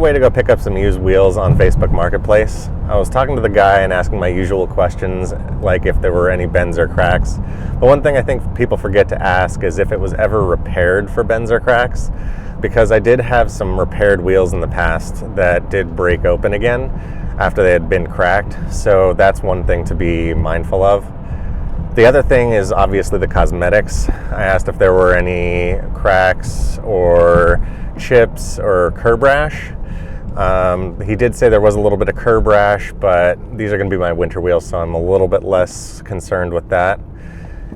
way to go pick up some used wheels on Facebook Marketplace. I was talking to the guy and asking my usual questions, like if there were any bends or cracks. But one thing I think people forget to ask is if it was ever repaired for bends or cracks, because I did have some repaired wheels in the past that did break open again after they had been cracked. So that's one thing to be mindful of. The other thing is obviously the cosmetics. I asked if there were any cracks or chips or curb rash. He did say there was a little bit of curb rash, but these are going to be my winter wheels, so I'm a little bit less concerned with that.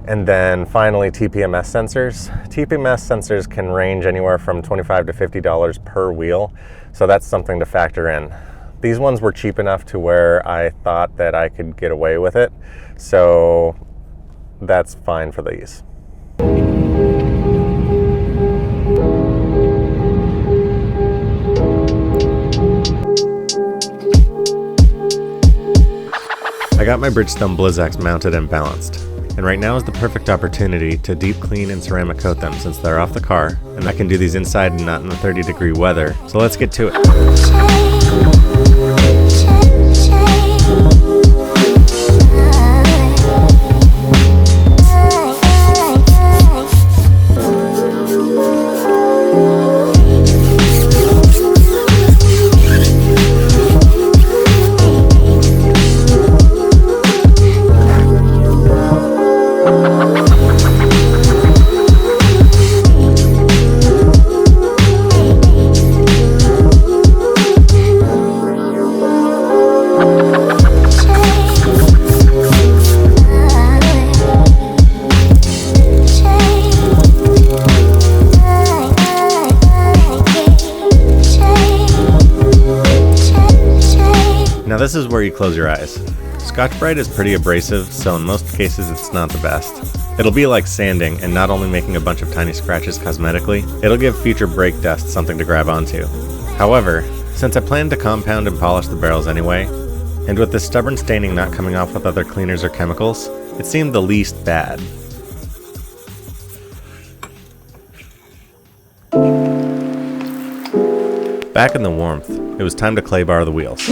And then finally, TPMS sensors. TPMS sensors can range anywhere from $25 to $50 per wheel, so that's something to factor in. These ones were cheap enough to where I thought that I could get away with it, so that's fine for these. I got my Bridgestone Blizzaks mounted and balanced, and right now is the perfect opportunity to deep clean and ceramic coat them since they're off the car, and I can do these inside and not in the 30-degree weather, so let's get to it. Now this is where you close your eyes. Scotch-Brite is pretty abrasive, so in most cases it's not the best. It'll be like sanding, and not only making a bunch of tiny scratches cosmetically, it'll give future brake dust something to grab onto. However, since I plan to compound and polish the barrels anyway, and with the stubborn staining not coming off with other cleaners or chemicals, it seemed the least bad. Back in the warmth, it was time to clay bar the wheels.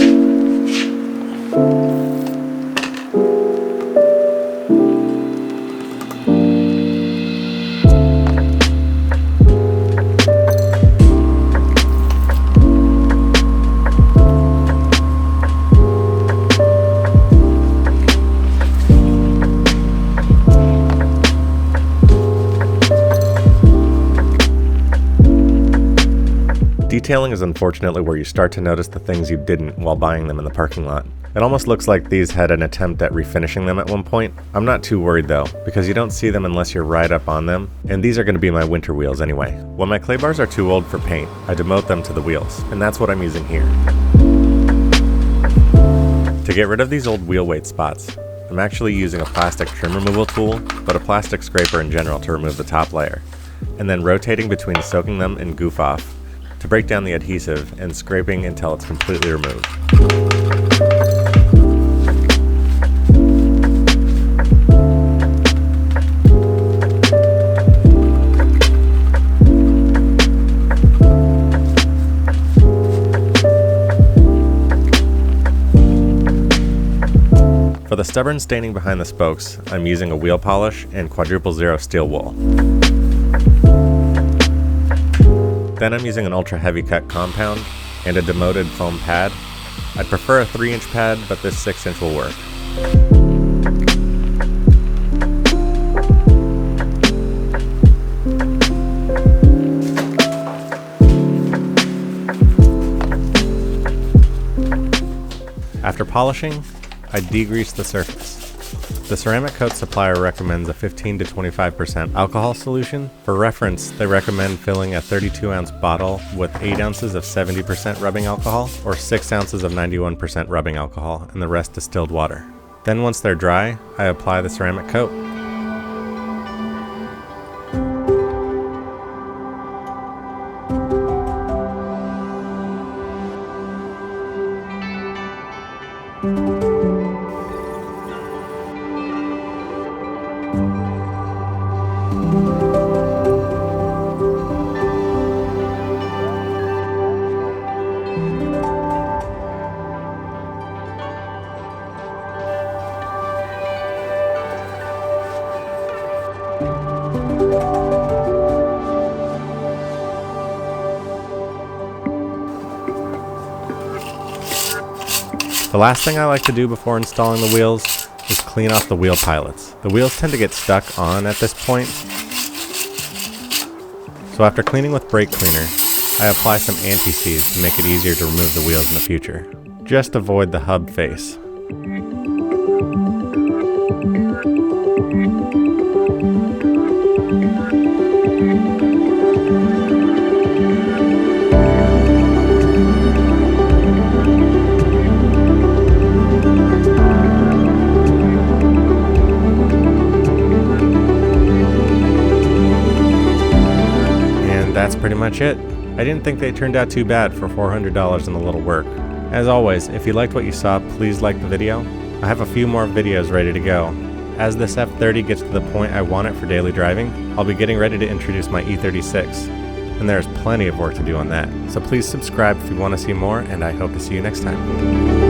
Detailing is unfortunately where you start to notice the things you didn't while buying them in the parking lot. It almost looks like these had an attempt at refinishing them at one point. I'm not too worried though, because you don't see them unless you're right up on them, and these are going to be my winter wheels anyway. When my clay bars are too old for paint, I demote them to the wheels, and that's what I'm using here. To get rid of these old wheel weight spots, I'm actually using a plastic trim removal tool, but a plastic scraper in general to remove the top layer, and then rotating between soaking them in Goof Off to break down the adhesive and scraping until it's completely removed. For the stubborn staining behind the spokes, I'm using a wheel polish and quadruple zero steel wool. Then I'm using an ultra heavy cut compound and a demoted foam pad. I'd prefer a 3-inch pad, but this 6-inch will work. After polishing, I degrease the surface. The ceramic coat supplier recommends a 15 to 25% alcohol solution. For reference, they recommend filling a 32-ounce bottle with 8 ounces of 70% rubbing alcohol or 6 ounces of 91% rubbing alcohol and the rest distilled water. Then once they're dry, I apply the ceramic coat. The last thing I like to do before installing the wheels is clean off the wheel pilots. The wheels tend to get stuck on at this point. So after cleaning with brake cleaner, I apply some anti-seize to make it easier to remove the wheels in the future. Just avoid the hub face. That's pretty much it. I didn't think they turned out too bad for $400 and a little work. As always, if you liked what you saw, please like the video. I have a few more videos ready to go. As this F30 gets to the point I want it for daily driving, I'll be getting ready to introduce my E36. And there's plenty of work to do on that. So please subscribe if you want to see more, and I hope to see you next time.